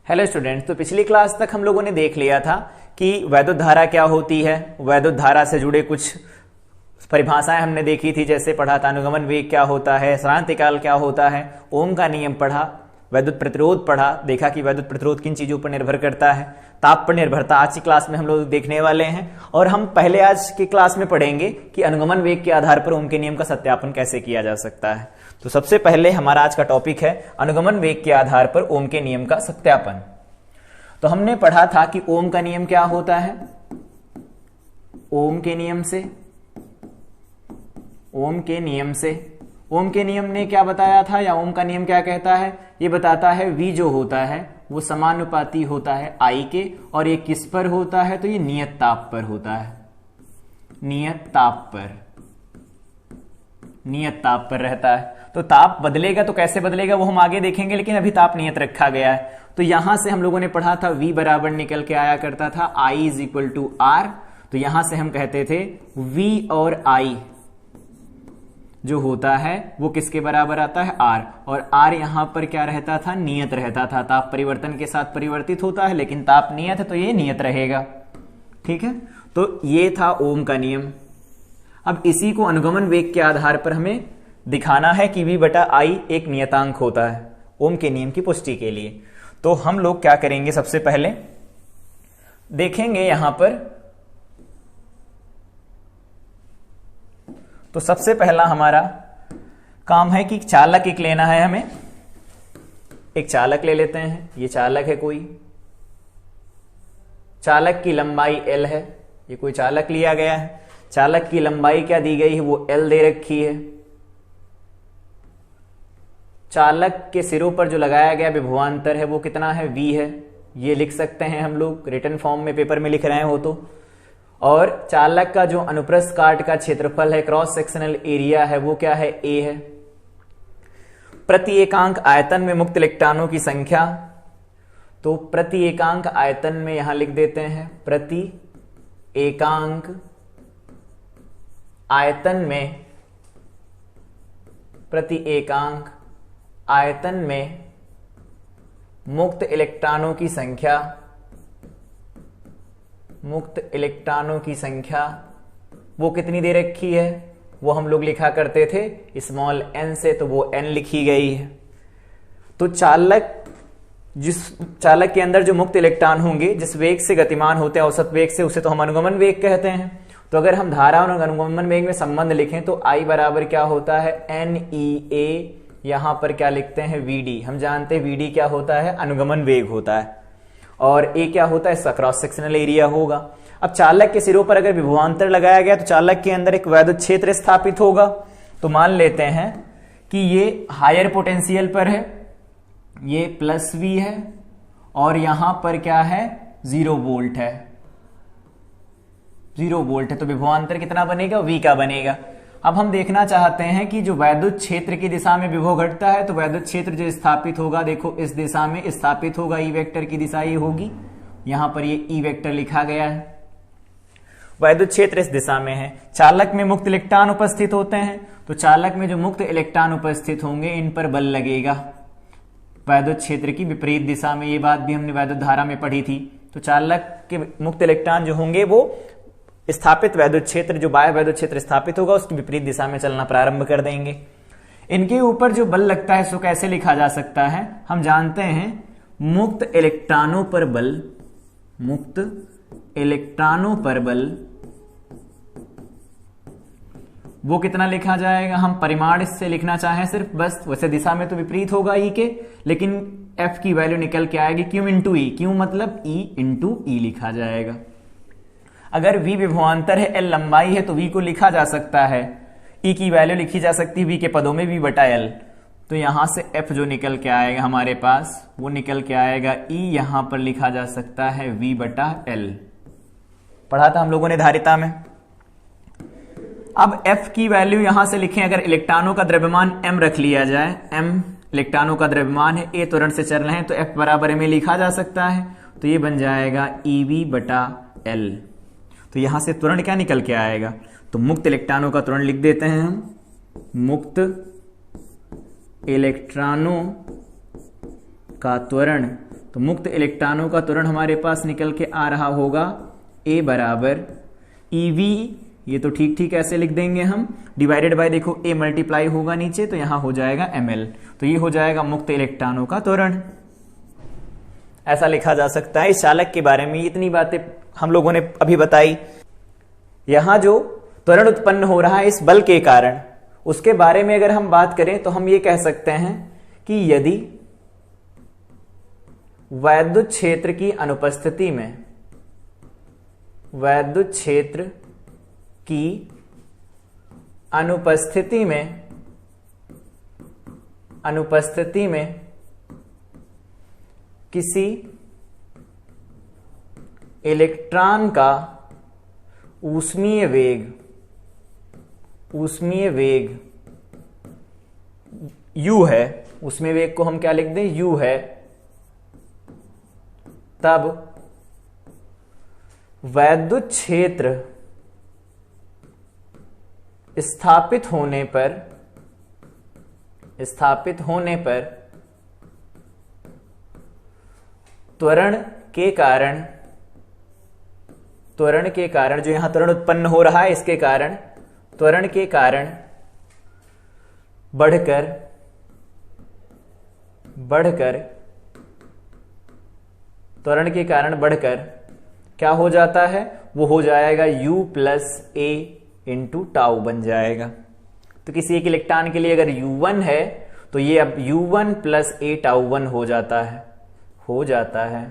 Hello students, तो पिछली class तक हम लोगों ने देख लिया था कि वैद्युत धारा क्या होती है। वैद्युत धारा से जुड़े कुछ परिभाषाएं हमने देखी थी, जैसे पढ़ा था अनुगमन वेग क्या होता है, सरांतिकाल क्या होता है, ओम का नियम पढ़ा, वैद्युत प्रतिरोध पढ़ा, देखा कि वैद्युत प्रतिरोध किन चीजों पर निर्भर करता है, ताप पर निर्भरता आज की क्लास में हम लोग देखने वाले हैं। और हम पहले आज की क्लास में पढ़ेंगे कि अनुगमन वेग के आधार पर ओम के नियम का सत्यापन कैसे किया जा सकता है। तो सबसे पहले हमारा आज का टॉपिक है अनुगमन वेग के आधार पर ओम के नियम का सत्यापन। तो हमने पढ़ा था कि ओम का नियम क्या होता है। ओम के नियम ने क्या बताया था, या ओम का नियम क्या कहता है, ये बताता है V जो होता है वो समानुपाती होता है I के, और ये किस पर होता है, तो ये नियत ताप पर होता है। नियत ताप पर रहता है। तो ताप बदलेगा तो कैसे बदलेगा वो हम आगे देखेंगे, लेकिन अभी ताप नियत रखा गया है। तो यहां से हम लोगों ने पढ़ा था V बराबर निकल के आया करता था I is equal to R। तो यहां से हम कहते थे V और I जो होता है वो किसके बराबर आता है, R। और R यहां पर क्या रहता था, नियत रहता था। ताप परिवर्तन के साथ परिवर्तित होता है, लेकिन ताप नियत है तो ये नियत रहेगा। ठीक है, तो ये था ओम का नियम। अब इसी को अनुगमन वेग के आधार पर हमें दिखाना है कि V बटा I एक नियतांक होता है ओम के नियम की पुष्टि के लिए। तो हम लोग क्या करेंगे, सबसे पहले देखेंगे यहां पर। तो सबसे पहला हमारा काम है कि चालक एक लेना है हमें। एक चालक ले लेते हैं। ये चालक है कोई, चालक की लंबाई L है। ये कोई चालक लिया गया है। चालक की लंबाई क्या दी गई है, वो L दे रखी है। चालक के सिरों पर जो लगाया गया विभवांतर है वो कितना है, V है। ये लिख सकते हैं हम लोग, रिटन फॉर्म में पेपर में लिख रहे हो तो। और चालक का जो अनुप्रस्थ काट का क्षेत्रफल है, क्रॉस सेक्शनल एरिया है, वो क्या है, A है। प्रति एकांक आयतन में मुक्त इलेक्ट्रॉनों की संख्या, तो प्रति एकांक आयतन में यहां लिख देते हैं प्रति एकांक आयतन में मुक्त इलेक्ट्रॉनों की संख्या वो कितनी दे रखी है, वो हम लोग लिखा करते थे स्मॉल n से, तो वो n लिखी गई है। तो जिस चालक के अंदर जो मुक्त इलेक्ट्रॉन होंगे, जिस वेग से गतिमान होते हैं, औसत वेग से, उसे तो हम अनुगमन वेग कहते हैं। तो अगर हम धारा और अनुगमन वेग में संबंध लिखें तो I बराबर क्या होता है, NEA। यहां पर क्या लिखते हैं, VD। हम जानते हैं VD क्या होता है, अनुगमन वेग होता है, और A क्या होता है, इसका क्रॉस सेक्शनल एरिया होगा। अब चालक के सिरों पर अगर विभवांतर लगाया गया तो चालक के अंदर एक वैद्युत क्षेत्र स्थापित होगा। तो मान लेते हैं कि ये हायर पोटेंशियल पर है, ये प्लस V है, और यहां पर क्या है, 0 वोल्ट है। 0 वोल्ट है, तो विभवांतर कितना बनेगा, V का बनेगा। अब हम देखना चाहते हैं कि जो वैद्युत क्षेत्र की दिशा में विभव घटता है, तो वैद्युत क्षेत्र जो स्थापित होगा, देखो इस दिशा में स्थापित होगा, ई वेक्टर की दिशा ये होगी। यहां पर ये ई वेक्टर लिखा गया है। वैद्युत क्षेत्र इस दिशा में है। चालक में मुक्त इलेक्ट्रॉन उपस्थित होते हैं, तो चालक में जो मुक्त इलेक्ट्रॉन उपस्थित होंगे, इन पर बल लगेगा वैद्युत क्षेत्र की विपरीत दिशा में। ये बात भी हमने वैद्युत धारा में पढ़ी थी। तो चालक के मुक्त इलेक्ट्रॉन जो होंगे वो स्थापित वैद्युत क्षेत्र, जो बाह्य वैद्युत क्षेत्र स्थापित होगा, उसकी विपरीत दिशा में चलना प्रारंभ कर देंगे। इनके ऊपर जो बल लगता है उसको कैसे लिखा जा सकता है, हम जानते हैं मुक्त इलेक्ट्रॉनों पर बल वो कितना लिखा जाएगा। हम परिमाण इससे लिखना चाहें सिर्फ, बस वैसे दिशा में तो विपरीत होगा ई के, लेकिन एफ की वैल्यू निकल के आएगी क्यू इंटू ई। क्यू मतलब ई इंटू ई लिखा जाएगा। अगर V विभवांतर है, L लंबाई है, तो V को लिखा जा सकता है, E की वैल्यू लिखी जा सकती है V के पदों में V बटा L। तो यहां से F जो निकल के आएगा हमारे पास, वो निकल के आएगा E, यहां पर लिखा जा सकता है V बटा L। पढ़ा था हम लोगों ने धारिता में। अब F की वैल्यू यहां से लिखें, अगर इलेक्ट्रॉनों का द्रव्यमान M रख लिया जाए, M इलेक्ट्रॉनों का द्रव्यमान है, A त्वरण से चल रहे हैं, तो F बराबर में लिखा जा सकता है। तो ये बन जाएगा EV बटा L। तो यहां से त्वरण क्या निकल के आएगा, तो मुक्त इलेक्ट्रॉनों का त्वरण लिख देते हैं हम, मुक्त इलेक्ट्रॉनों का त्वरण। तो मुक्त इलेक्ट्रॉनों का त्वरण हमारे पास निकल के आ रहा होगा A बराबर EV, ये तो ठीक ठीक ऐसे लिख देंगे हम, डिवाइडेड बाय देखो A मल्टीप्लाई होगा नीचे तो यहां हो जाएगा ml, तो ये हो जाएगा मुक्त इलेक्ट्रॉनों का त्वरण। ऐसा लिखा जा सकता है। इस चालक के बारे में इतनी बातें हम लोगों ने अभी बताई। यहां जो त्वरण उत्पन्न हो रहा है इस बल के कारण, उसके बारे में अगर हम बात करें तो हम ये कह सकते हैं कि यदि वैद्युत क्षेत्र की अनुपस्थिति में, वैद्युत क्षेत्र की अनुपस्थिति में किसी इलेक्ट्रॉन का ऊष्मीय वेग u है, ऊष्मीय वेग को हम क्या लिख दें, u है, तब वैद्युत क्षेत्र स्थापित होने पर त्वरण के कारण जो यहां त्वरण उत्पन्न हो रहा है इसके कारण, त्वरण के कारण बढ़कर क्या हो जाता है, वो हो जाएगा u plus a into tau बन जाएगा। तो किसी एक इलेक्ट्रॉन के लिए अगर u1 है तो ये अब u1 प्लस a टाउ 1 हो जाता है।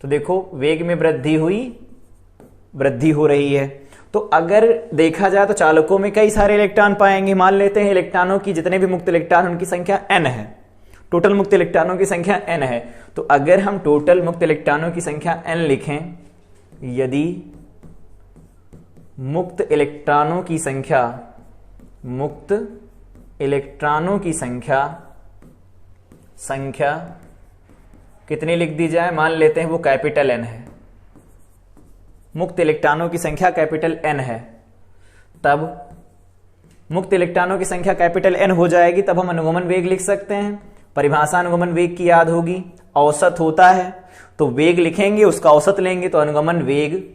तो देखो वेग में वृद्धि हो रही है। तो अगर देखा जाए तो चालकों में कई सारे इलेक्ट्रॉन पाएंगे। मान लेते हैं इलेक्ट्रॉनों की जितने भी मुक्त इलेक्ट्रॉन उनकी संख्या n है, टोटल मुक्त इलेक्ट्रॉनों की संख्या n है। तो अगर हम टोटल मुक्त इलेक्ट्रॉनों की संख्या n लिखें, यदि मुक्त इलेक्ट्रॉनों की संख्या कितनी लिख दी जाए, मान लेते हैं वो कैपिटल N है, मुक्त इलेक्ट्रॉनों की संख्या कैपिटल N है, तब मुक्त इलेक्ट्रॉनों की संख्या कैपिटल N हो जाएगी, तब हम अनुगमन वेग लिख सकते हैं। परिभाषा अनुगमन वेग की याद होगी, औसत होता है, तो वेग लिखेंगे उसका औसत लेंगे, तो अनुगमन वेग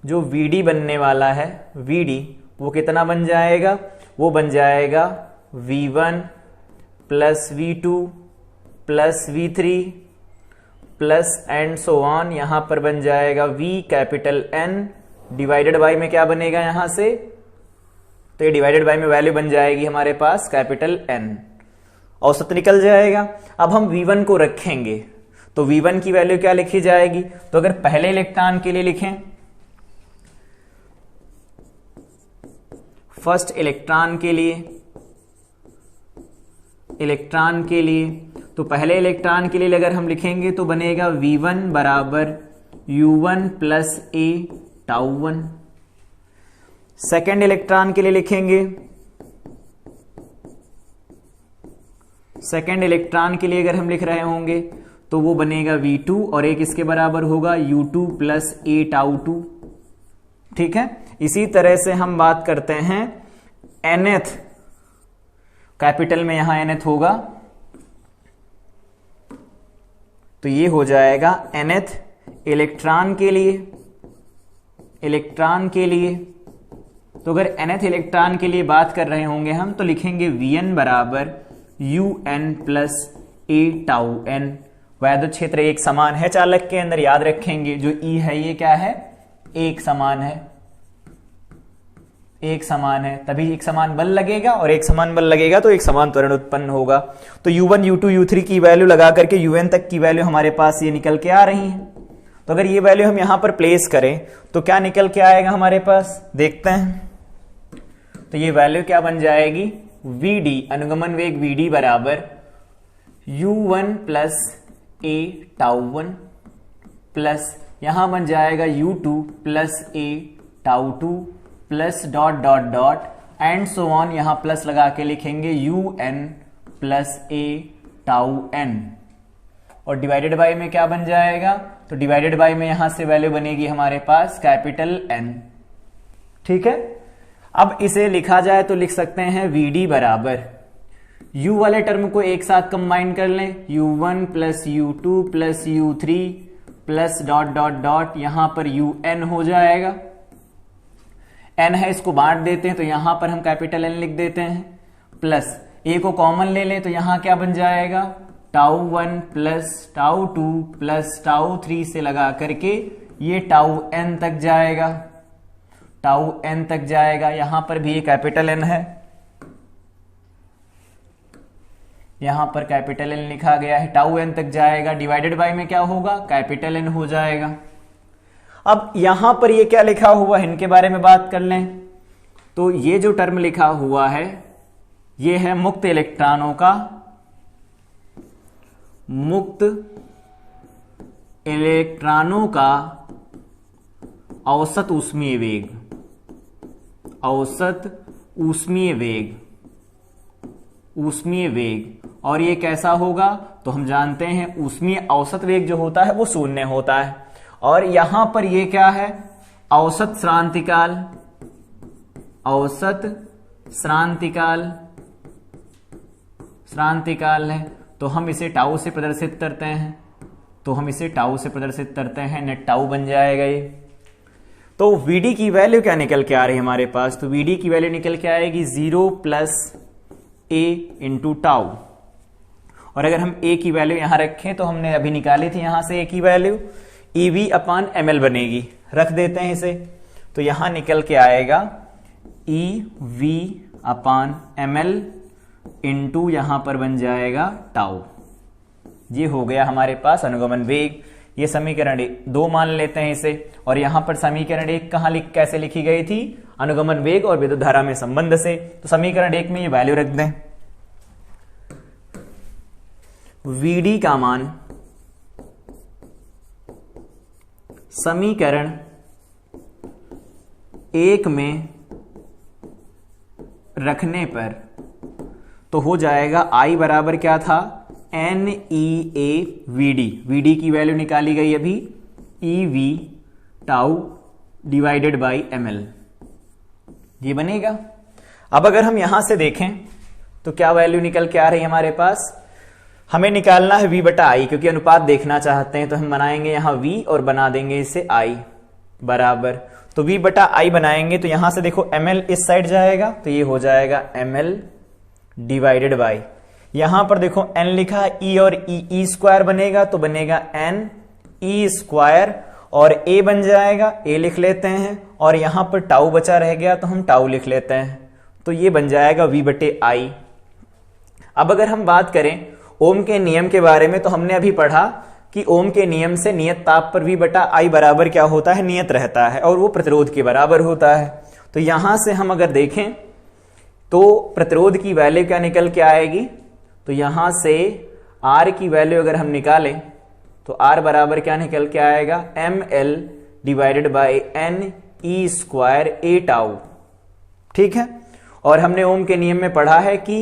जो Vd बनने वाला है, Vd वो कितना बन जाएगा, वो बन जाएगा V1 plus V2 plus V3 plus and so on, यहां पर बन जाएगा V capital N divided by में क्या बनेगा यहां से, तो ये डिवाइडेड बाय में वैल्यू बन जाएगी हमारे पास कैपिटल N, औसत निकल जाएगा। अब हम V1 को रखेंगे तो V1 की वैल्यू क्या लिखी जाएगी, तो अगर पहले इलेक्ट्रॉन के लिए लिखें, फर्स्ट इलेक्ट्रॉन के लिए तो पहले इलेक्ट्रॉन के लिए अगर हम लिखेंगे तो बनेगा V1 बराबर U1 plus a tau 1। Second electron के लिए लिखेंगे, सेकेंड इलेक्ट्रॉन के लिए अगर हम लिख रहे होंगे तो वो बनेगा V2 और एक इसके बराबर होगा U2 प्लस a टाउ 2। ठीक है, इसी तरह से हम बात करते हैं nth, कैपिटल में यहां nth होगा, तो ये हो जाएगा nth इलेक्ट्रॉन के लिए। तो अगर nth इलेक्ट्रॉन के लिए बात कर रहे होंगे हम तो लिखेंगे Vn बराबर Un plus a tau n। वैद्युत क्षेत्र एक समान है चालक के अंदर, याद रखेंगे जो E है ये क्या है, एक समान है, तभी एक समान बल लगेगा, और एक समान बल लगेगा तो एक समान त्वरण उत्पन्न होगा। तो U1 U2 U3 की वैल्यू लगा करके UN तक की वैल्यू हमारे पास ये निकल के आ रही है। तो अगर ये वैल्यू हम यहां पर प्लेस करें तो क्या निकल के आएगा हमारे पास, देखते हैं। तो ये वैल्यू क्या बन जाएगी, Vd अनुगमन वेग Vd बराबर U1 plus a tau 1 plus यहां बन जाएगा U2 plus a tau 2 plus dot dot dot and so on, यहां प्लस लगा के लिखेंगे UN plus a tau n, और डिवाइडेड बाय में क्या बन जाएगा, तो डिवाइडेड बाय में यहां से वैल्यू बनेगी हमारे पास कैपिटल N। ठीक है, अब इसे लिखा जाए तो लिख सकते हैं Vd बराबर u वाले टर्म को एक साथ कंबाइन कर लें, u1 plus u2 plus u3 plus dot dot dot, यहां पर un हो जाएगा। n है, इसको बांट देते हैं तो यहां पर हम कैपिटल N लिख देते हैं, प्लस a को कॉमन ले लें तो यहां क्या बन जाएगा, tau 1 plus tau 2 plus tau 3 से लगा करके ये टाउ n तक जाएगा, टाउ n तक जाएगा। यहां पर भी ये कैपिटल N है, यहां पर कैपिटल N लिखा गया है, टाउ n तक जाएगा, डिवाइडेड बाय में क्या होगा, कैपिटल N हो जाएगा। अब यहां पर ये क्या लिखा हुआ है, इनके बारे में बात कर लें तो ये जो टर्म लिखा हुआ है ये है मुक्त इलेक्ट्रॉनों का, मुक्त इलेक्ट्रॉनों का औसत ऊष्मीय वेग, औसत ऊष्मीय वेग, ऊष्मीय वेग। और ये कैसा होगा, तो हम जानते हैं ऊष्मीय औसत वेग जो होता है वो शून्य होता है। और यहां पर ये क्या है, औसत श्रांतिकाल, औसत श्रांतिकाल, श्रांतिकाल है तो हम इसे टाउ से प्रदर्शित करते हैं, तो हम इसे टाउ से प्रदर्शित करते हैं, नेट टाउ बन जाएगा ये। तो Vd की वैल्यू क्या निकल के आ रही है हमारे पास, तो Vd की वैल्यू निकल के आएगी 0 प्लस a इंटू टाउ। और अगर हम a की वैल्यू यहां रखें तो हमने अभी निकाली थी यहां से a की वैल्यू, EV अपान ml बनेगी, रख देते हैं इसे तो यहां निकल के आएगा EV अपान ml इंटू यहां पर बन जाएगा टाउ। ये हो गया हमारे पास अनुगमन वेग। ये समीकरण 2 मान लेते हैं इसे, और यहां पर समीकरण 1 कहां कैसे लिखी गई थी, अनुगमन वेग और विद्युत धारा में संबंध से। तो समीकरण 1 में ये वैल्यू रख दें, Vd का मान समीकरण 1 में रखने पर तो हो जाएगा I बराबर क्या था, NEAVD, Vd की वैल्यू निकाली गई अभी, EV tau divided by ml, ये बनेगा। अब अगर हम यहां से देखें तो क्या वैल्यू निकल के आ रही है हमारे पास, हमें निकालना है V बटा I, क्योंकि अनुपात देखना चाहते हैं तो हम बनाएंगे यहां V और बना देंगे इसे I बराबर, तो V बटा I बनाएंगे तो यहां से देखो ml इस साइड जाएगा तो ये हो जाएगा ml डिवाइडेड बाई, यहां पर देखो n लिखा है, E और E स्क्वायर बनेगा तो बनेगा n E स्क्वायर, और A बन जाएगा, A लिख लेते हैं, और यहां पर टाउ बचा रह गया तो हम टाउ लिख लेते हैं, तो ये बन जाएगा V बटे I। अब अगर हम बात करें ओम के नियम के बारे में तो हमने अभी पढ़ा कि ओम के नियम से नियत ताप पर V बटा I बराबर क्या होता है, नियत रहता है, और वो प्रतिरोध के बराबर होता है। तो यहां से हम अगर देखें तो प्रतिरोध की वैल्यू क्या निकल के आएगी, तो यहां से R की वैल्यू अगर हम निकालें तो R बराबर क्या निकल के आएगा, ml divided by n E square A tau, ठीक है। और हमने ओम के नियम में पढ़ा है कि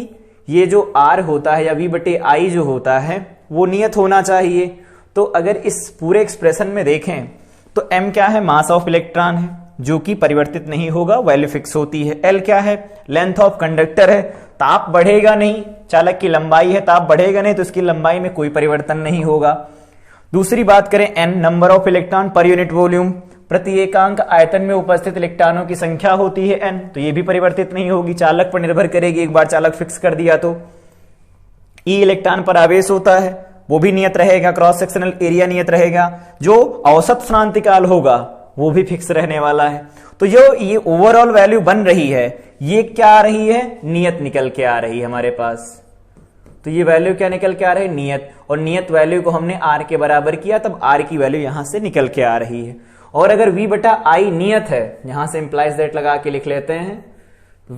ये जो R होता है या V बटे I जो होता है वो नियत होना चाहिए। तो अगर इस पूरे एक्सप्रेशन में देखें तो m क्या है, मास ऑफ इलेक्ट्रॉन है जो कि परिवर्तित नहीं होगा, वैल्यू फिक्स होती है। L क्या है, लेंथ ऑफ कंडक्टर है, ताप बढ़ेगा नहीं, चालक की लंबाई है, ताप बढ़ेगा नहीं तो इसकी लंबाई में कोई परिवर्तन नहीं होगा। दूसरी बात करें n, number of electron per unit volume, प्रति एकांक आयतन में उपस्थित इलेक्ट्रॉनों की संख्या होती है n, तो ये भी परिवर्तित नहीं होगी, चालक पर निर्भर करेगी, एक बार चालक फिक्स कर दिया तो। E इलेक्ट्रॉन पर आवेश होता है वो भी नियत रहेगा, क्रॉस सेक्शनल एरिया नियत रहेगा, जो औसत श्रांतिकाल होगा वो भी फिक्स रहने वाला है। तो जो ये ओवरऑल वैल्यू बन रही है ये क्या आ रही है, नियत निकल के आ रही है हमारे पास। तो ये वैल्यू क्या निकल के आ रही है, नियत, और नियत वैल्यू को हमने R के बराबर किया तब R की वैल्यू यहां से निकल के आ रही है। और अगर V बटा I नियत है, यहां से इंप्लाइज दैट लगा के लिख लेते हैं,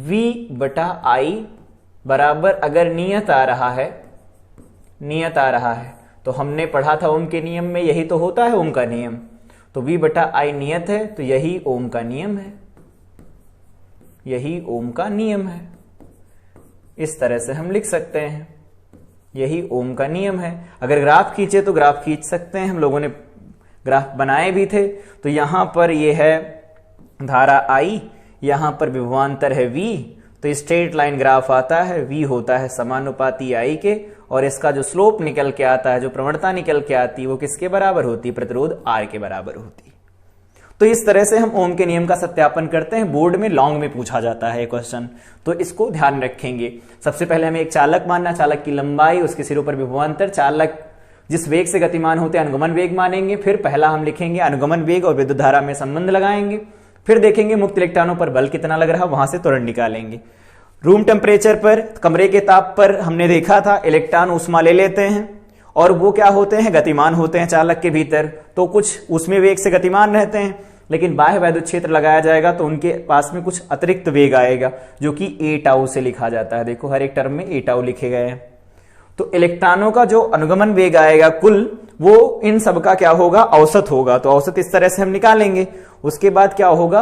V बटा I बराबर अगर नियत आ रहा है, नियत आ रहा है तो हमने पढ़ा था ओम के नियम में, यही तो होता है ओम का नियम। तो V बटा I नियत है तो यही ओम का नियम है, यही ओम का नियम है। इस तरह से हम लिख सकते हैं, यही ओम का नियम है। अगर ग्राफ खींचे तो ग्राफ खींच सकते हैं, हम लोगों ने ग्राफ बनाए भी थे। तो यहां पर ये है धारा I, यहां पर विभवांतर है V, तो स्ट्रेट लाइन ग्राफ आता है, v होता है समानुपाती I के, और इसका जो स्लोप निकल के आता है, जो प्रवणता निकल के आती है, वो किसके बराबर होती है? प्रतिरोध R के बराबर होती है। तो इस तरह से हम ओम के नियम का सत्यापन करते हैं। बोर्ड में लॉन्ग में पूछा जाता है क्वेश्चन, तो इसको ध्यान रखेंगे। सबसे पहले हमें एक चालक मानना, चालक की लंबाई, उसके सिरों पर विभवांतर, चालक जिस वेग से गतिमान होते हैं अनुगमन वेग मानेंगे। फिर पहला हम लिखेंगे अनुगमन वेग और विद्युत धारा में संबंध लगाएंगे। फिर देखेंगे मुक्त इलेक्ट्रॉनों पर बल कितना लग रहा, वहां से त्वरण निकालेंगे। रूम टेम्परेचर पर, कमरे के ताप पर हमने देखा था इलेक्ट्रॉन ऊष्मा ले लेते हैं और वो क्या होते हैं? गतिमान होते हैं चालक के भीतर, तो कुछ उसमें वेग से गतिमान रहते हैं, लेकिन बाह्य वैद्युत क्षेत्र लगाया जाएगा तो उनके पास में कुछ अतिरिक्त वेग आएगा जो कि ए टाउ से लिखा जाता है। देखो हर एक टर्म में ए टाउ लिखे गए हैं। तो इलेक्ट्रॉनों का जो अनुगमन वेग आएगा कुल, वो इन सब का क्या होगा? औसत होगा। तो औसत इस तरह से हम निकालेंगे। उसके बाद क्या होगा?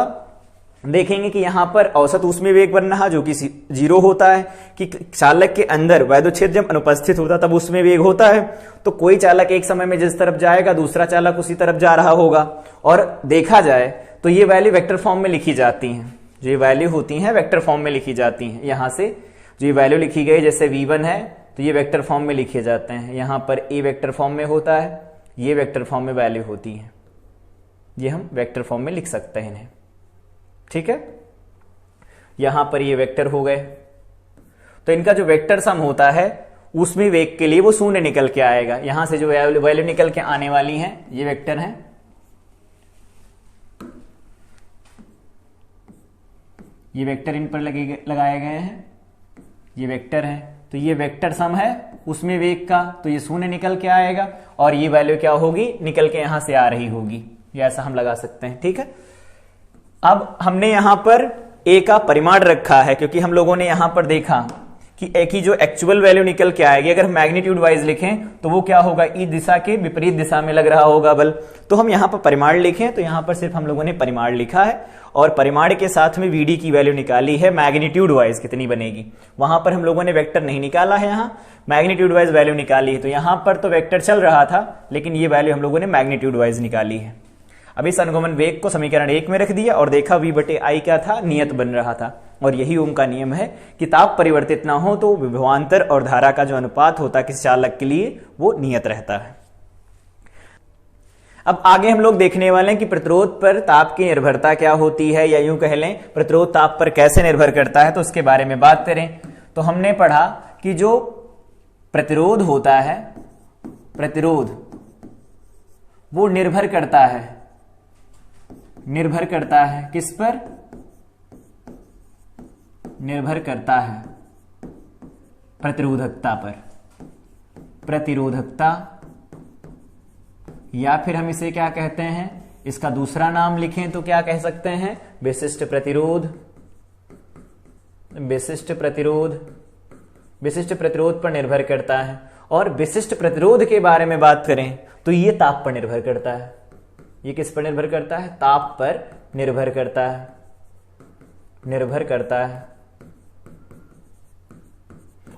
देखेंगे कि यहां पर औसत ऊष्मीय वेग बन रहा जो कि 0 होता है, कि चालक के अंदर वैद्युत क्षेत्र जब अनुपस्थित होता तब ऊष्मीय वेग होता है। तो कोई चालक एक समय में जिस तरफ जाएगा दूसरा चालक उसी तरफ जा रहा होगा। और देखा जाए तो ये वैल्यू वेक्टर फॉर्म में लिखी जाती हैं, जो ये वैल्यू होती हैं वेक्टर फॉर्म में लिखी जाती हैं। यहां से जो ये वैल्यू लिखी गई, जैसे V1 है तो ये वेक्टर फॉर्म में लिखे जाते हैं। यहां पर A वेक्टर फॉर्म में होता है, ये वेक्टर फॉर्म में वैल्यू होती है। ये हम वेक्टर फॉर्म में लिख सकते हैं इन्हें, ठीक है। यहां पर ये वेक्टर हो गए, तो इनका जो वेक्टर सम होता है उसमें वेग के लिए वो शून्य निकल के आएगा। यहां से जो वैल्यू निकल के आने वाली है ये वेक्टर है, ये वेक्टर इन पर लगाए गए हैं, ये वेक्टर है। तो ये वेक्टर सम है उसमें वेग का, तो ये शून्य निकल के आएगा और ये वैल्यू क्या होगी? निकल के यहां से आ रही होगी। ये ऐसा हम लगा सकते हैं, ठीक है। अब हमने यहां पर ए का परिमाण रखा है, क्योंकि हम लोगों ने यहां पर देखा कि ए की जो एक्चुअल वैल्यू निकल के आएगी, अगर मैग्नीट्यूड वाइज लिखें तो वो क्या होगा? ई दिशा के विपरीत दिशा में लग रहा होगा बल। तो हम यहां पर परिमाण लिखें, तो यहां पर सिर्फ हम लोगों ने परिमाण लिखा है और परिमाण के साथ में वीडी की वैल्यू निकाली है मैग्नीट्यूड वाइज कितनी बनेगी। वहां पर हम लोगों ने वेक्टर नहीं निकाला है, यहां मैग्नीट्यूड वाइज वैल्यू निकाली है। तो यहां पर तो वेक्टर चल रहा था, लेकिन ये वैल्यू हम लोगों ने मैग्नीट्यूड वाइज निकाली है। अब इस अनुगमन वेग को समीकरण 1 में रख दिया और देखा V/I क्या था? नियत बन रहा था। और यही ओम का नियम है कि ताप परिवर्तित ना हो तो विभवांतर और धारा का जो अनुपात होता है किसी चालक के लिए वो नियत रहता है। अब आगे हम लोग देखने वाले हैं कि प्रतिरोध पर ताप की निर्भरता क्या होती है, या यूं कह लें प्रतिरोध ताप पर कैसे निर्भर करता है। तो उसके बारे में बात करें तो हमने पढ़ा कि जो प्रतिरोध होता है, प्रतिरोध वो निर्भर करता है किस पर? निर्भर करता है प्रतिरोधकता पर। प्रतिरोधकता, या फिर हम इसे क्या कहते हैं? इसका दूसरा नाम लिखें तो क्या कह सकते हैं? विशिष्ट प्रतिरोध। विशिष्ट प्रतिरोध, विशिष्ट प्रतिरोध पर निर्भर करता है। और विशिष्ट प्रतिरोध के बारे में बात करें तो ये ताप पर निर्भर करता है। ये किस पर निर्भर करता है? ताप पर निर्भर करता है, निर्भर करता है।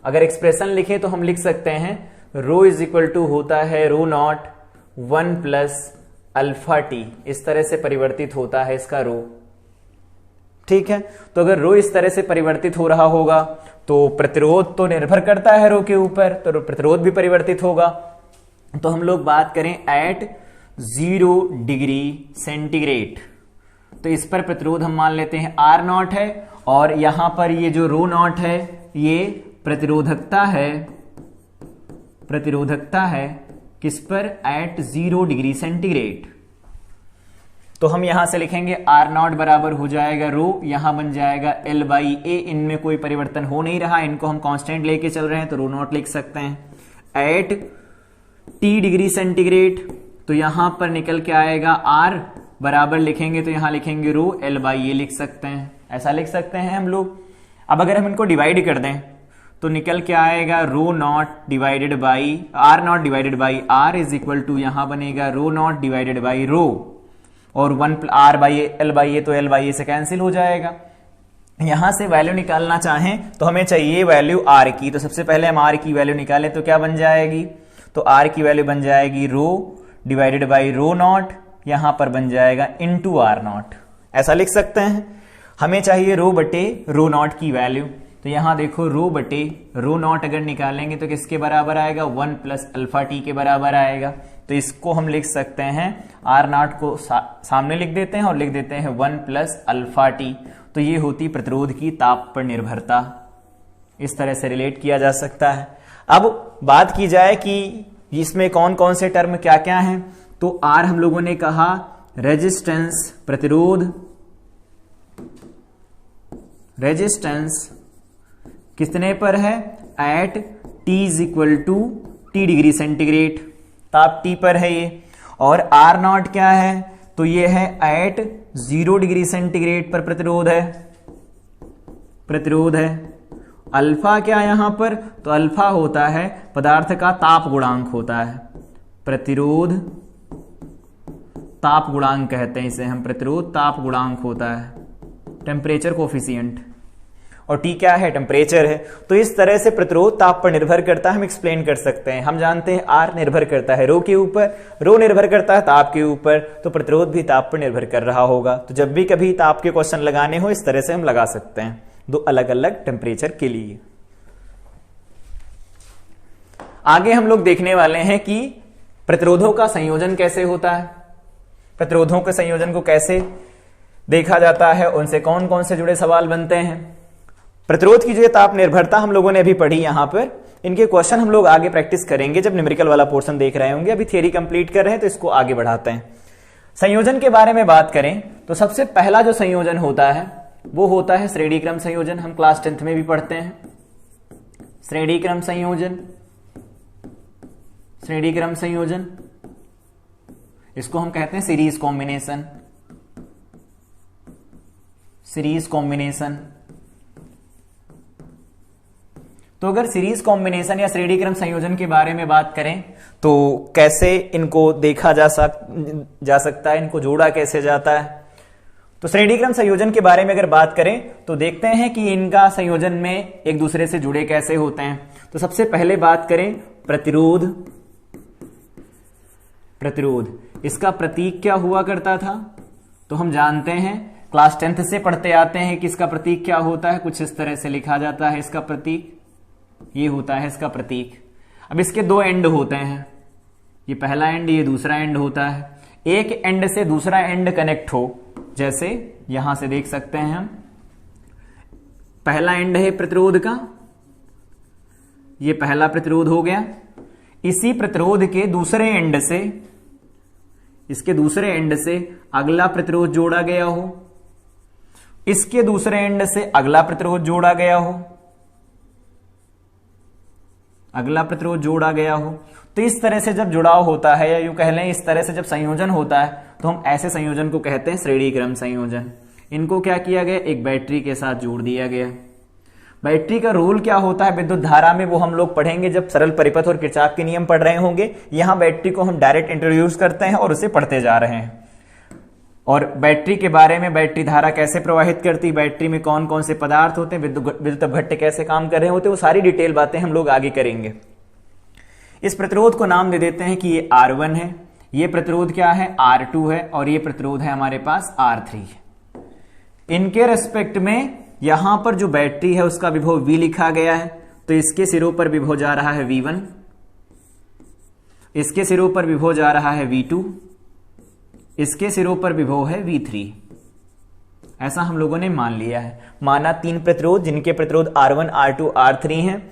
अगर एक्सप्रेशन लिखे तो हम लिख सकते हैं रो इज इक्वल टू होता है रो नॉट 1 प्लस अल्फा टी। इस तरह से परिवर्तित होता है इसका रो, ठीक है। तो अगर रो इस तरह से परिवर्तित हो रहा होगा तो प्रतिरोध तो निर्भर करता है रो के ऊपर, तो प्रतिरोध भी परिवर्तित होगा। तो हम लोग बात करें एट 0 डिग्री सेंटीग्रेड, तो इस पर प्रतिरोध हम मान लेते हैं R नॉट है, और यहां पर ये जो रो नॉट है ये प्रतिरोधकता है, प्रतिरोधकता है किस पर? At 0 degree centigrade. तो हम यहां से लिखेंगे R नॉट बराबर हो जाएगा रो, यहां बन जाएगा L/A। इनमें कोई परिवर्तन हो नहीं रहा, इनको हम कांस्टेंट लेके चल रहे हैं तो रो नॉट लिख सकते हैं। एट T डिग्री सेंटीग्रेड, तो यहां पर निकल के आएगा R बराबर लिखेंगे तो यहां लिखेंगे रो L/A लिख सकते हैं, ऐसा लिख सकते हैं हम लोग। अब अगर हम इनको डिवाइड कर दें तो निकल के आएगा rho naught divided by R naught divided by R is equal to यहां बनेगा rho naught divided by rho, और 1 R/A तो L/A से कैंसिल हो जाएगा। यहां से वैल्यू निकालना चाहें तो हमें चाहिए वैल्यू R की, तो सबसे पहले हम R की वैल्यू निकालें तो क्या बन जाएगी? तो R की वैल्यू बन जाएगी रो डिवाइडेड बाई रो नॉट, यहां पर बन जाएगा इनटू R नॉट, ऐसा लिख सकते हैं। हमें चाहिए रो बटे रो नॉट की वैल्यू। तो यहां देखो रो बटे रो नॉट अगर निकालेंगे तो किसके बराबर आएगा, 1 प्लस अल्फा टी के बराबर आएगा। तो इसको हम लिख सकते हैं, आर नॉट को सामने लिख देते हैं और लिख देते हैं 1 प्लस अल्फा टी। तो ये होती प्रतिरोध की ताप पर निर्भरता। इस तरह से रिलेट किया जा सकता है। अब बात की जाए कि इसमें कौन कौन से टर्म क्या क्या हैं, तो आर हम लोगों ने कहा रेजिस्टेंस, प्रतिरोध, रेजिस्टेंस कितने पर है, at T is equal to T degree centigrade, ताप T पर है ये। और आर नॉट क्या है, तो ये है एट 0 डिग्री सेंटीग्रेड पर प्रतिरोध है, प्रतिरोध है। अल्फा क्या यहां पर, तो अल्फा होता है पदार्थ का ताप गुणांक होता है, प्रतिरोध ताप गुणांक कहते हैं इसे हम, प्रतिरोध ताप गुणांक होता है, टेम्परेचर कोफिशिएंट। और टी क्या है, टेम्परेचर है। तो इस तरह से प्रतिरोध ताप पर निर्भर करता है, हम एक्सप्लेन कर सकते हैं। हम जानते हैं आर निर्भर करता है रो के ऊपर, रो निर्भर करता है ताप के ऊपर, तो प्रतिरोध भी ताप पर निर्भर कर रहा होगा। तो जब भी कभी ताप के क्वेश्चन लगाने हो इस तरह से हम लगा सकते हैं, दो अलग अलग टेम्परेचर के लिए। आगे हम लोग देखने वाले हैं कि प्रतिरोधों का संयोजन कैसे होता है, प्रतिरोधों के संयोजन को कैसे देखा जाता है, उनसे कौन कौन से जुड़े सवाल बनते हैं। प्रतिरोध की जो ताप निर्भरता हम लोगों ने अभी पढ़ी, यहां पर इनके क्वेश्चन हम लोग आगे प्रैक्टिस करेंगे जब न्यूमेरिकल वाला पोर्शन देख रहे होंगे। अभी थ्योरी कंप्लीट कर रहे हैं तो इसको आगे बढ़ाते हैं। संयोजन के बारे में बात करें तो सबसे पहला जो संयोजन होता है वो होता है श्रेणी क्रम संयोजन। हम क्लास 10th में भी पढ़ते हैं श्रेणी क्रम संयोजन, श्रेणी क्रम संयोजन, इसको हम कहते हैं सीरीज कॉम्बिनेशन, सीरीज कॉम्बिनेशन। तो अगर सीरीज कॉम्बिनेशन या श्रेणी क्रम संयोजन के बारे में बात करें तो कैसे इनको देखा जा सकता है, इनको जोड़ा कैसे जाता है। तो श्रेणी क्रम संयोजन के बारे में अगर बात करें तो देखते हैं कि इनका संयोजन में एक दूसरे से जुड़े कैसे होते हैं। तो सबसे पहले बात करें प्रतिरोध, प्रतिरोध इसका प्रतीक क्या हुआ करता था, तो हम जानते हैं क्लास 10th से पढ़ते आते हैं कि इसका प्रतीक क्या होता है, कुछ इस तरह से लिखा जाता है। इसका प्रतीक ये होता है इसका प्रतीक। अब इसके दो एंड होते हैं, ये पहला एंड, ये दूसरा एंड होता है। एक एंड से दूसरा एंड कनेक्ट हो, जैसे यहां से देख सकते हैं हम, पहला एंड है प्रतिरोध का, ये पहला प्रतिरोध हो गया। इसी प्रतिरोध के दूसरे एंड से, इसके दूसरे एंड से अगला प्रतिरोध जोड़ा गया हो, इसके दूसरे एंड से अगला प्रतिरोध जोड़ा गया हो, अगला प्रतिरोध जोड़ा गया हो। तो इस तरह से जब जुड़ाव होता है, या यूं कह लें इस तरह से जब संयोजन होता है, तो हम ऐसे संयोजन को कहते हैं श्रेणी क्रम संयोजन। इनको क्या किया गया, एक बैटरी के साथ जोड़ दिया गया। बैटरी का रोल क्या होता है विद्युत धारा में, वो हम लोग पढ़ेंगे जब सरल परिपथ और किरचॉफ के नियम पढ़ रहे होंगे। यहां बैटरी को हम डायरेक्ट इंट्रोड्यूस करते हैं और उसे पढ़ते जा रहे हैं। और बैटरी के बारे में, बैटरी धारा कैसे प्रवाहित करती, बैटरी में कौन कौन से पदार्थ होते हैं, विद्युत अपघट्य कैसे काम कर रहे होते हैं, वो सारी डिटेल बातें हम लोग आगे करेंगे। इस प्रतिरोध को नाम दे देते हैं कि ये R1 है, ये प्रतिरोध क्या है R2 है, और ये प्रतिरोध है हमारे पास R3 है। इनके रेस्पेक्ट में यहां पर जो बैटरी है उसका विभव V लिखा गया है, तो इसके सिरों पर विभव जा रहा है V1, इसके सिरों पर विभव जा रहा है V2, इसके सिरों पर विभव है V3। ऐसा हम लोगों ने मान लिया है। माना तीन प्रतिरोध जिनके प्रतिरोध R1, R2, R3 हैं,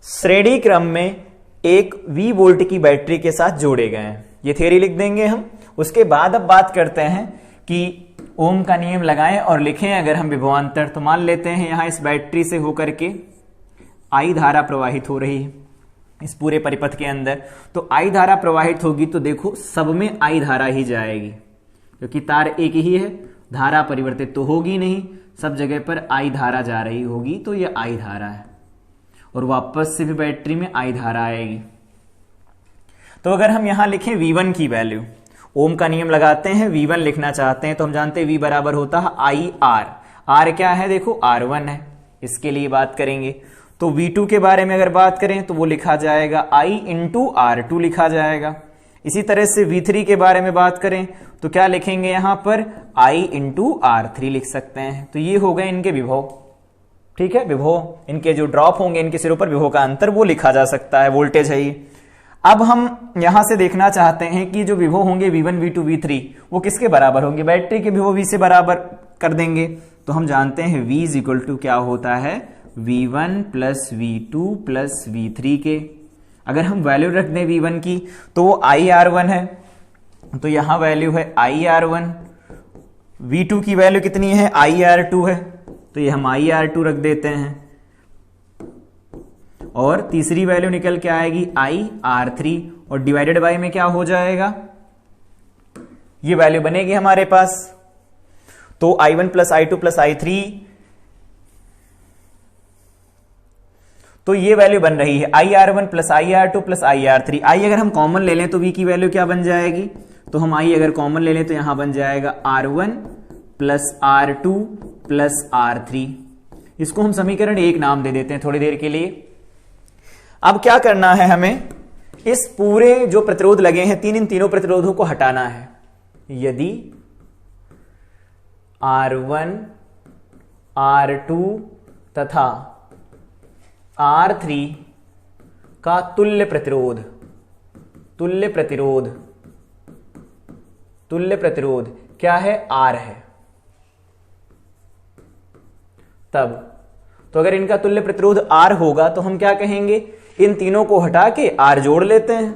श्रेणी क्रम में एक V वोल्ट की बैटरी के साथ जोड़े गए हैं। ये थ्योरी लिख देंगे हम। उसके बाद अब बात करते हैं कि ओम का नियम लगाएं और लिखें अगर हम विभवांतर। तो मान लेते हैं यहां इस बैटरी से होकर के I धारा प्रवाहित हो रही है इस पूरे परिपथ के अंदर। तो I धारा प्रवाहित होगी तो देखो सब में I धारा ही जाएगी, क्योंकि तार एक ही है, धारा परिवर्तित तो होगी नहीं, सब जगह पर I धारा जा रही होगी, तो ये I धारा है। और वापस से भी बैटरी में I धारा आएगी। तो अगर हम यहां लिखें V1 की वैल्यू, ओम का नियम लगाते हैं, V1 लिखना चाहते हैं, तो हम जानते हैं V बराबर होता है IR। R क्या है, देखो R1 है, इसके लिए बात करेंगे। तो V2 के बारे में अगर बात करें तो वो लिखा जाएगा I इंटू R2 लिखा जाएगा। इसी तरह से V3 के बारे में बात करें तो क्या लिखेंगे यहां पर I इंटू R3 लिख सकते हैं। तो ये हो गए इनके विभव, ठीक है, विभव, इनके जो ड्रॉप होंगे इनके सिरों पर विभव का अंतर वो लिखा जा सकता है, वोल्टेज है ये। अब हम यहां से देखना चाहते हैं कि जो विभव होंगे V1, V2, V3 वो किसके बराबर होंगे। बैटरी के विभव V से बराबर कर देंगे। तो हम जानते हैं V इज इक्वल टू क्या होता है, V1 plus V2 plus V3 के। अगर हम वैल्यू रख दें V1 की तो वो IR1 है, तो यहां वैल्यू है IR1। V2 की वैल्यू कितनी है, IR2 है, तो ये हम IR2 रख देते हैं। और तीसरी वैल्यू निकल के आएगी IR3 और डिवाइडेड बाय में क्या हो जाएगा, ये वैल्यू बनेगी हमारे पास। तो I1 plus I2 plus I3, तो ये वैल्यू बन रही है IR1 plus IR2 plus IR3। I अगर हम कॉमन ले लें तो V की वैल्यू क्या बन जाएगी, तो हम I अगर कॉमन ले लें तो यहां बन जाएगा R1 plus R2 plus R3। इसको हम समीकरण 1 नाम दे देते हैं थोड़ी देर के लिए। अब क्या करना है, हमें इस पूरे जो प्रतिरोध लगे हैं इन तीनों प्रतिरोधों को हटाना है। यदि R1, R2 तथा R3 का तुल्य प्रतिरोध क्या है, R है, तब तो अगर इनका तुल्य प्रतिरोध R होगा तो हम क्या कहेंगे, इन तीनों को हटा के R जोड़ लेते हैं।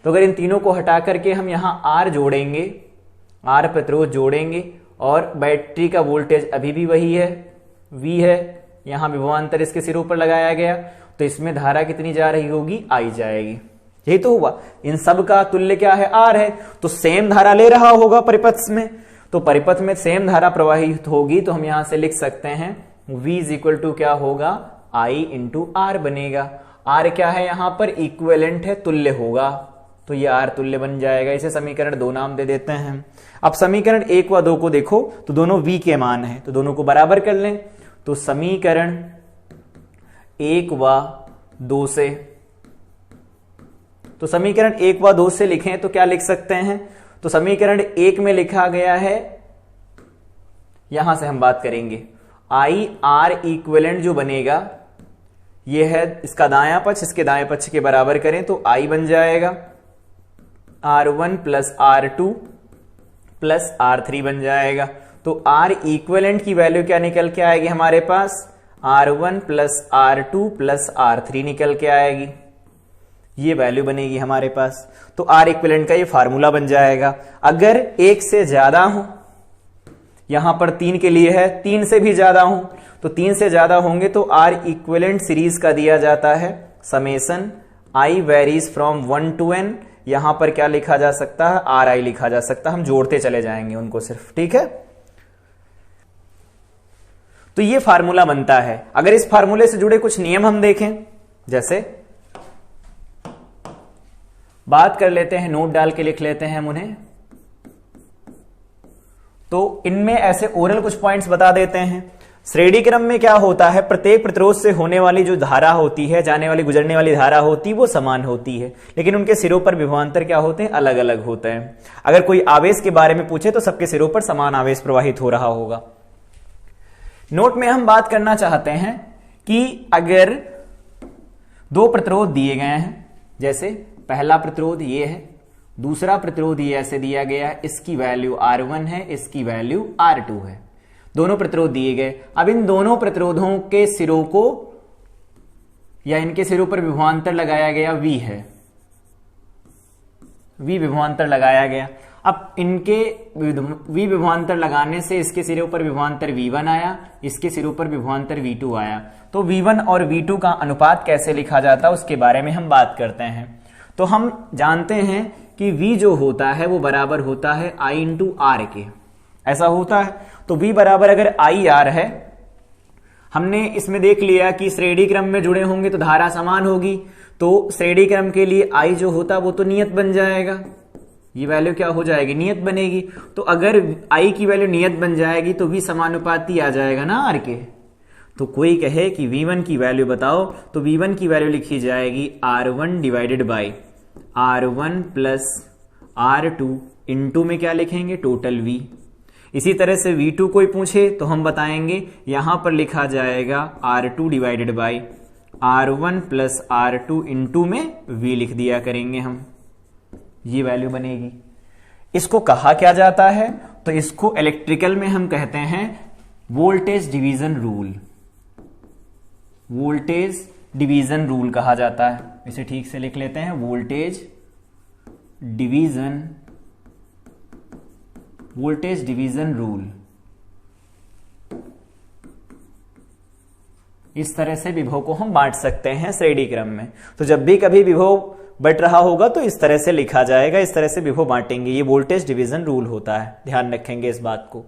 तो अगर इन तीनों को हटा करके हम यहां R जोड़ेंगे, R प्रतिरोध जोड़ेंगे, और बैटरी का वोल्टेज अभी भी वही है, V है, यहां विभवांतर इसके सिरों पर लगाया गया, तो इसमें धारा कितनी जा रही होगी, I जाएगी। यही तो हुआ, इन सब का तुल्य क्या है, R है, तो सेम धारा ले रहा होगा परिपथ में, तो परिपथ में सेम धारा प्रवाहित होगी। तो हम यहां से लिख सकते हैं V इज इक्वल टू क्या होगा, I इंटू R बनेगा। R क्या है यहां पर, इक्विवेलेंट है, तुल्य होगा, तो ये R तुल्य बन जाएगा। इसे समीकरण 2 नाम दे देते हैं। अब समीकरण 1 व 2 को देखो तो दोनों V के मान है, तो दोनों को बराबर कर लें। तो समीकरण 1 व 2 से, तो समीकरण 1 व 2 से लिखें तो क्या लिख सकते हैं, तो समीकरण 1 में लिखा गया है, यहां से हम बात करेंगे IR इक्विवेलेंट जो बनेगा ये है इसका दायां पक्ष, इसके दाएं पक्ष के बराबर करें तो I बन जाएगा R1 plus R2 plus R3 बन जाएगा। तो R इक्विवेलेंट की वैल्यू क्या निकल के आएगी हमारे पास, R1 plus R2 plus R3 निकल के आएगी, ये वैल्यू बनेगी हमारे पास। तो R इक्विवेलेंट का ये फार्मूला बन जाएगा। अगर 1 से ज्यादा हो, यहां पर 3 के लिए है, 3 से भी ज्यादा हो, तो 3 से ज्यादा होंगे तो R इक्विवेलेंट सीरीज का दिया जाता है summation I varies from 1 to n। यहां पर क्या लिखा जा सकता है, RI लिखा जा सकता है, हम जोड़ते चले जाएंगे उनको सिर्फ, ठीक है। तो ये फार्मूला बनता है। अगर इस फार्मूले से जुड़े कुछ नियम हम देखें, जैसे बात कर लेते हैं, नोट डाल के लिख लेते हैं हम उन्हें। तो इनमें ऐसे ओरल कुछ पॉइंट्स बता देते हैं। श्रेणी क्रम में क्या होता है, प्रत्येक प्रतिरोध से होने वाली जो धारा होती है, जाने वाली गुजरने वाली धारा होती है, वो समान होती है, लेकिन उनके सिरों पर विभवांतर क्या होते हैं, अलग अलग होते हैं। अगर कोई आवेश के बारे में पूछे तो सबके सिरों पर समान आवेश प्रवाहित हो रहा होगा। नोट में हम बात करना चाहते हैं कि अगर 2 प्रतिरोध दिए गए हैं, जैसे पहला प्रतिरोध ये है, दूसरा प्रतिरोध ये ऐसे दिया गया है, इसकी वैल्यू R1 है, इसकी वैल्यू R2 है, दोनों प्रतिरोध दिए गए। अब इन दोनों प्रतिरोधों के सिरों को या इनके सिरों पर विभवांतर लगाया गया V है, V विभवांतर लगाया गया। अब इनके V विभवांतर लगाने से इसके सिरों पर विभवांतर V1 आया, इसके सिरों पर विभवांतर V2 आया। तो V1 और V2 का अनुपात कैसे लिखा जाता है उसके बारे में हम बात करते हैं। तो हम जानते हैं कि V जो होता है वो बराबर होता है I इंटू R के, ऐसा होता है। तो V बराबर अगर IR है, हमने इसमें देख लिया कि श्रेणी क्रम में जुड़े होंगे तो धारा समान होगी, तो श्रेणी क्रम के लिए I जो होता वो तो नियत बन जाएगा, ये वैल्यू क्या हो जाएगी, नियत बनेगी। तो अगर I की वैल्यू नियत बन जाएगी तो V समानुपाती आ जाएगा ना R के। तो कोई कहे कि V1 की वैल्यू बताओ, तो V1 की वैल्यू लिखी जाएगी R1 divided by R1 plus R2 into में क्या लिखेंगे, टोटल V। इसी तरह से V2 कोई पूछे तो हम बताएंगे यहां पर लिखा जाएगा R2 divided by R1 plus R2 into में V लिख दिया करेंगे हम, ये वैल्यू बनेगी। इसको कहा क्या जाता है, तो इसको इलेक्ट्रिकल में हम कहते हैं voltage division rule. Voltage division rule कहा जाता है, इसे ठीक से लिख लेते हैं, वोल्टेज डिवीजन रूल। इस तरह से विभव को हम बांट सकते हैं श्रेणी क्रम में। तो जब भी कभी विभव बट रहा होगा तो इस तरह से लिखा जाएगा, इस तरह से विभव बांटेंगे, ये वोल्टेज डिवीजन रूल होता है, ध्यान रखेंगे इस बात को।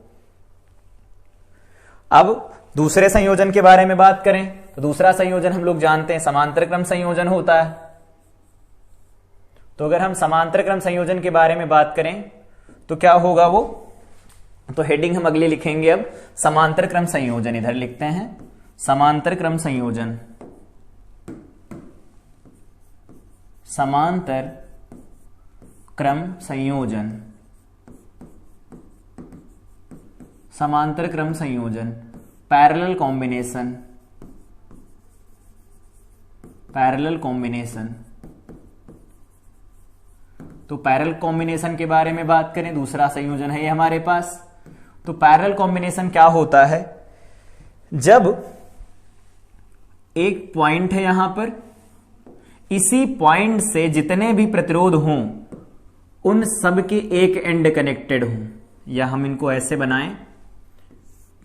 अब दूसरे संयोजन के बारे में बात करें तो दूसरा संयोजन हम लोग जानते हैं समांतर क्रम संयोजन होता है। तो अगर हम समांतर क्रम संयोजन के बारे में बात करें तो क्या होगा वो, तो हेडिंग हम अगले लिखेंगे अब समांतर क्रम संयोजन, इधर लिखते हैं समांतर क्रम संयोजन। समांतर क्रम संयोजन, समांतर क्रम संयोजन, पैरेलल कॉम्बिनेशन, पैरेलल कॉम्बिनेशन। तो पैरेलल कॉम्बिनेशन के बारे में बात करें, दूसरा संयोजन है ये हमारे पास। तो पैरेलल कॉम्बिनेशन क्या होता है, जब एक पॉइंट है यहां पर, इसी पॉइंट से जितने भी प्रतिरोध हों उन सब के एक एंड कनेक्टेड हों, या हम इनको ऐसे बनाएं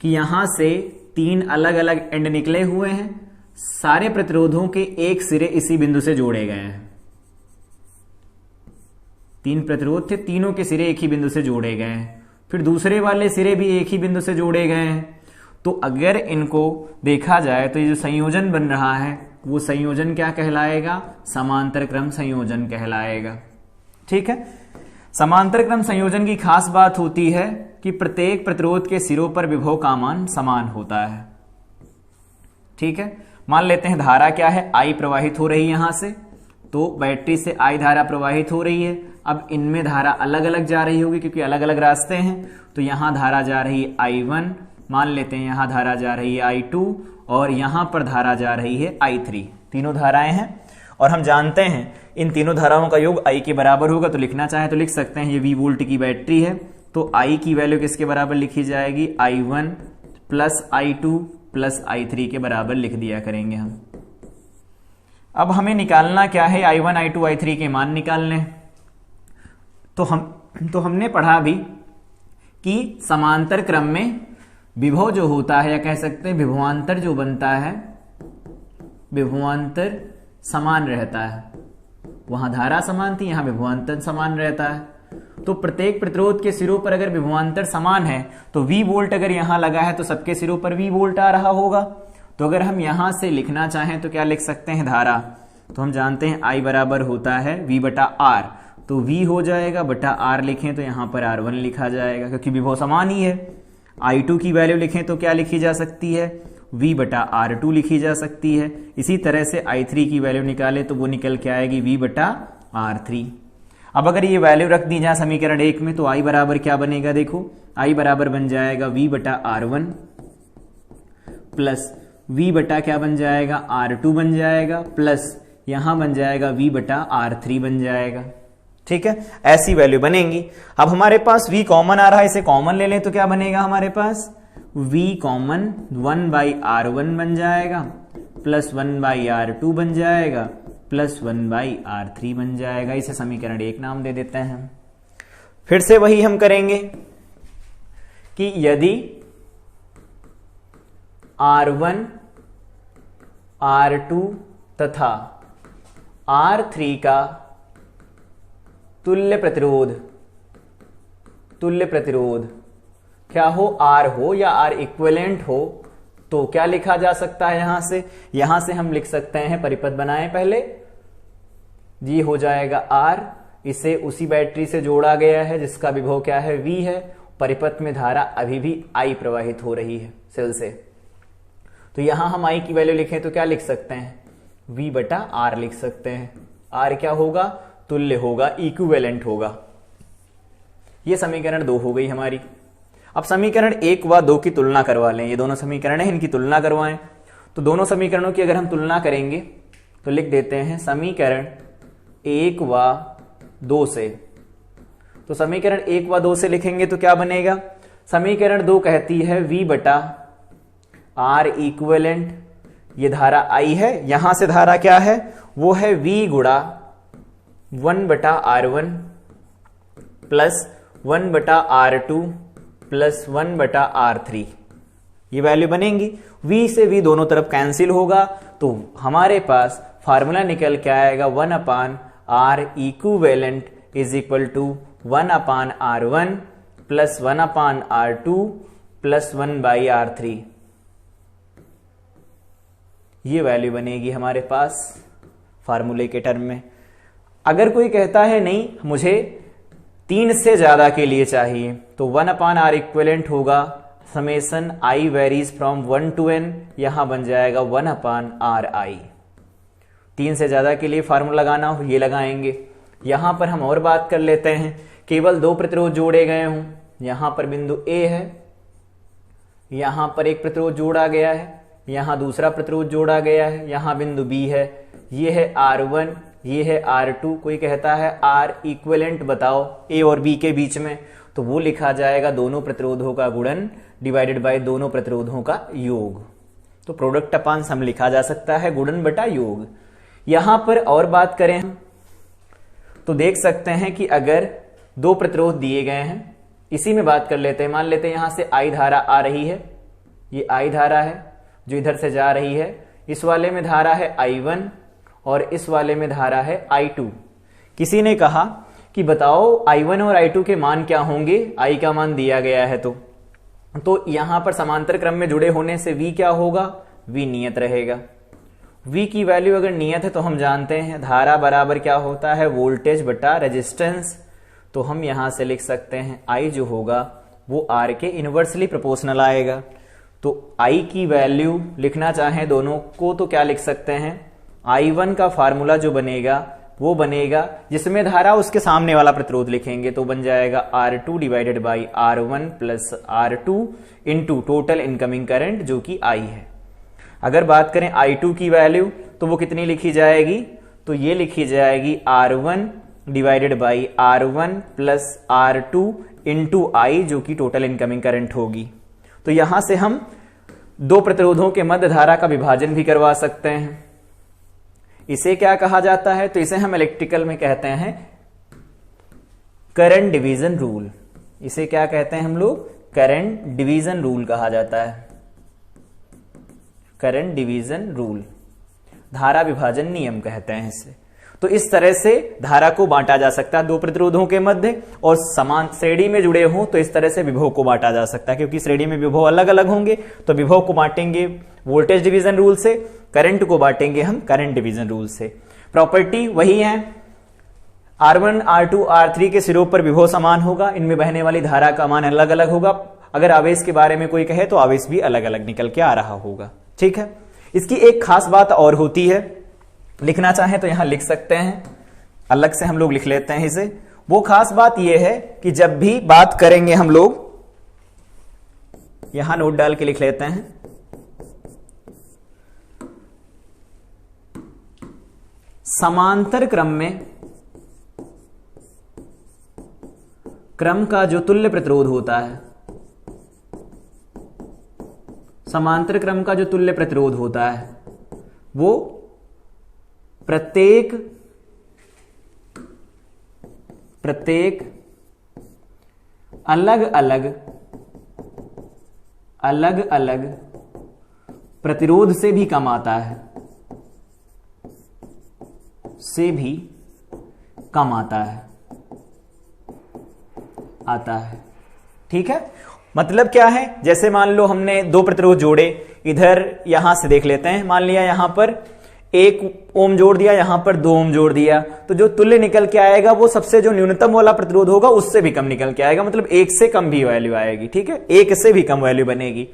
कि यहां से 3 अलग अलग एंड निकले हुए हैं, सारे प्रतिरोधों के एक सिरे इसी बिंदु से जोड़े गए हैं। 3 प्रतिरोध थे, तीनों के सिरे एक ही बिंदु से जोड़े गए हैं, फिर दूसरे वाले सिरे भी एक ही बिंदु से जोड़े गए हैं। तो अगर इनको देखा जाए तो ये जो संयोजन बन रहा है वो संयोजन क्या कहलाएगा, समांतर क्रम संयोजन कहलाएगा। ठीक है, समांतर क्रम संयोजन की खास बात होती है कि प्रत्येक प्रतिरोध के सिरों पर विभव का मान समान होता है। ठीक है, मान लेते हैं धारा क्या है, I प्रवाहित हो रही है यहां से, तो बैटरी से I धारा प्रवाहित हो रही है। अब इनमें धारा अलग अलग जा रही होगी क्योंकि अलग अलग रास्ते हैं। तो यहां धारा जा रही है I1, मान लेते हैं यहां धारा जा रही है I2 और यहां पर धारा जा रही है I3। तीनों धाराएं हैं और हम जानते हैं इन तीनों धाराओं का योग I के बराबर होगा। तो लिखना चाहे तो लिख सकते हैं, ये V वोल्ट की बैटरी है तो I की वैल्यू किसके बराबर लिखी जाएगी, I1 plus I2 plus I3 के बराबर लिख दिया करेंगे हम। अब हमें निकालना क्या है, I1 I2 I3 के मान निकालने। तो हमने पढ़ा भी कि समांतर क्रम में विभव जो होता है, या कह सकते हैं विभवांतर जो बनता है, विभवांतर समान रहता है। वहां धारा समान थी, यहां विभवांतर समान रहता है। तो प्रत्येक प्रतिरोध के सिरों पर अगर विभवांतर समान है तो V वोल्ट अगर यहां लगा है तो सबके सिरों पर V वोल्ट आ रहा होगा। तो अगर हम यहां से लिखना चाहें तो क्या लिख सकते हैं, धारा, तो हम जानते हैं I बराबर होता है V बटा R, तो V हो जाएगा बटा R लिखें तो यहां पर R1 लिखा जाएगा क्योंकि विभव समान ही है। I2 की वैल्यू लिखें तो क्या लिखी जा सकती है, V बटा R2 लिखी जा सकती है। इसी तरह से I3 की वैल्यू निकाले तो वो निकल के आएगी V बटा R3। अब अगर ये वैल्यू रख दी जाए समीकरण 1 में तो I बराबर क्या बनेगा, देखो I बराबर बन जाएगा V बटा R1 प्लस V बटा क्या बन जाएगा, R2 बन जाएगा, प्लस यहां बन जाएगा V बटा R3 बन जाएगा। ठीक है, ऐसी वैल्यू बनेंगी। अब हमारे पास V कॉमन आ रहा है, इसे कॉमन ले लें तो क्या बनेगा हमारे पास, V कॉमन 1/R1 बन जाएगा, प्लस 1/R2 बन जाएगा, प्लस 1/R3 बन जाएगा। इसे समीकरण 1 नाम दे देते हैं। फिर से वही हम करेंगे कि यदि R1, R2 तथा R3 का तुल्य प्रतिरोध क्या हो, R हो या R इक्विवेलेंट हो, तो क्या लिखा जा सकता है, यहां से हम लिख सकते हैं, परिपथ बनाएं पहले, ये हो जाएगा R, इसे उसी बैटरी से जोड़ा गया है जिसका विभव क्या है, V है। परिपथ में धारा अभी भी I प्रवाहित हो रही है सेल से, तो यहां हम I की वैल्यू लिखें तो क्या लिख सकते हैं, V बटा R लिख सकते हैं। R क्या होगा, तुल्य होगा, इक्विवेलेंट होगा। ये समीकरण 2 हो गई हमारी। अब समीकरण 1 व 2 की तुलना करवा लें। ये दोनों समीकरण है, इनकी तुलना करवाएं। तो दोनों समीकरणों की अगर हम तुलना करेंगे तो लिख देते हैं समीकरण 1 व 2 से। तो समीकरण 1 व 2 से लिखेंगे तो क्या बनेगा? समीकरण 2 कहती है V बटा R इक्विवेलेंट, ये धारा I है, यहां से धारा क्या है? वो है V गुणा 1 बटा R1 प्लस 1 बटा R2 प्लस 1 बटा R3। ये वैल्यू बनेंगी। V से V दोनों तरफ कैंसिल होगा तो हमारे पास फार्मूला निकल के आएगा 1 upon R equivalent is equal to 1 upon R1 plus 1 upon R2 plus 1 by R3। ये वैल्यू बनेगी हमारे पास फार्मूले के टर्म में। अगर कोई कहता है नहीं मुझे 3 से ज्यादा के लिए चाहिए तो 1 अपान R इक्विवेलेंट होगा summation I varies from 1 to n, यहां बन जाएगा 1 अपान RI। 3 से ज्यादा के लिए फार्मूला लगाना हो ये लगाएंगे। यहां पर हम और बात कर लेते हैं, केवल 2 प्रतिरोध जोड़े गए हों। यहां पर बिंदु A है, यहां पर एक प्रतिरोध जोड़ा गया है, यहां दूसरा प्रतिरोध जोड़ा गया है, यहां बिंदु B है, ये है R1, ये है R2। कोई कहता है R इक्विवेलेंट बताओ A और B के बीच में, तो वो लिखा जाएगा दोनों प्रतिरोधों का गुणन डिवाइडेड बाय दोनों प्रतिरोधों का योग। तो प्रोडक्ट अपान सम लिखा जा सकता है गुणन बटा योग। यहां पर और बात करें हम तो देख सकते हैं कि अगर 2 प्रतिरोध दिए गए हैं, इसी में बात कर लेते हैं। मान लेते हैं यहां से I धारा आ रही है, ये I धारा है जो इधर से जा रही है, इस वाले में धारा है I1 और इस वाले में धारा है I2। किसी ने कहा कि बताओ I1 और I2 के मान क्या होंगे? I का मान दिया गया है तो यहां पर समांतर क्रम में जुड़े होने से V क्या होगा? V नियत रहेगा। V की वैल्यू अगर नियत है तो हम जानते हैं धारा बराबर क्या होता है? वोल्टेज बटा रेजिस्टेंस। तो हम यहां से लिख सकते हैं I जो होगा वो R के इनवर्सली प्रोपोर्शनल आएगा। तो I की वैल्यू लिखना चाहें दोनों को तो क्या लिख सकते हैं? I1 का फार्मूला जो बनेगा वो बनेगा जिसमें धारा उसके सामने वाला प्रतिरोध लिखेंगे तो बन जाएगा R2 divided by R1 plus R2 into total incoming current जो कि I है। अगर बात करें I2 की वैल्यू तो वो कितनी लिखी जाएगी? तो ये लिखी जाएगी R1 divided by R1 plus R2 into I जो कि टोटल इनकमिंग करंट होगी। तो यहां से हम 2 प्रतिरोधों के मध्य धारा का विभाजन भी करवा सकते हैं। इसे क्या कहा जाता है? तो इसे हम इलेक्ट्रिकल में कहते हैं करंट डिवीजन रूल। इसे क्या कहते हैं हम लोग? करंट डिवीजन रूल कहा जाता है। करंट डिवीजन रूल, धारा विभाजन नियम कहते हैं इसे। तो इस तरह से धारा को बांटा जा सकता है 2 प्रतिरोधों के मध्य, और समान श्रेणी में जुड़े हों तो इस तरह से विभव को बांटा जा सकता है। क्योंकि श्रेणी में विभव अलग अलग होंगे तो विभव को बांटेंगे वोल्टेज डिवीजन रूल से, करंट को बांटेंगे हम करंट डिवीजन रूल से। प्रॉपर्टी वही है, R1 R2 R3 के सिरों पर विभव समान होगा, इनमें बहने वाली धारा का मान अलग अलग होगा। अगर आवेश के बारे में कोई कहे तो आवेश भी अलग अलग निकल के आ रहा होगा। ठीक है। इसकी एक खास बात और होती है, लिखना चाहें तो यहां लिख सकते हैं, अलग से हम लोग लिख लेते हैं इसे। वो खास बात यह है कि जब भी बात करेंगे हम लोग, यहां नोट डाल के लिख लेते हैं, समांतर क्रम में क्रम का जो तुल्य प्रतिरोध होता है, समांतर क्रम का जो तुल्य प्रतिरोध होता है वो प्रत्येक अलग अलग प्रतिरोध से भी कम आता है, आता है। ठीक है। मतलब क्या है? जैसे मान लो हमने 2 प्रतिरोध जोड़े, इधर यहां से देख लेते हैं, मान लिया यहां पर 1 ओम जोड़ दिया, यहां पर 2 ओम जोड़ दिया, तो जो तुल्य निकल के आएगा वो सबसे जो न्यूनतम वाला प्रतिरोध होगा उससे भी कम निकल के आएगा। मतलब 1 से कम भी वैल्यू आएगी। ठीक है, 1 से भी कम वैल्यू बनेगी।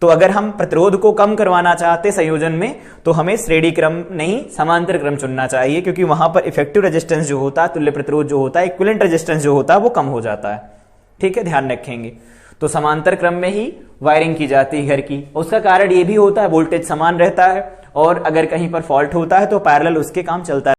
तो अगर हम प्रतिरोध को कम करवाना चाहते संयोजन में तो हमें श्रेणी क्रम नहीं समांतर क्रम चुनना चाहिए, क्योंकि वहां पर इफेक्टिव रेजिस्टेंस जो होता है, तुल्य प्रतिरोध जो होता है, इक्विवेलेंट रेजिस्टेंस जो होता है वो कम हो जाता है। ठीक है, ध्यान रखेंगे। तो समांतर क्रम में ही वायरिंग की जाती है घर की। उसका कारण ये भी होता है वोल्टेज समान रहता है, और अगर कहीं पर फॉल्ट होता है तो पैरेलल उसके काम चलता है।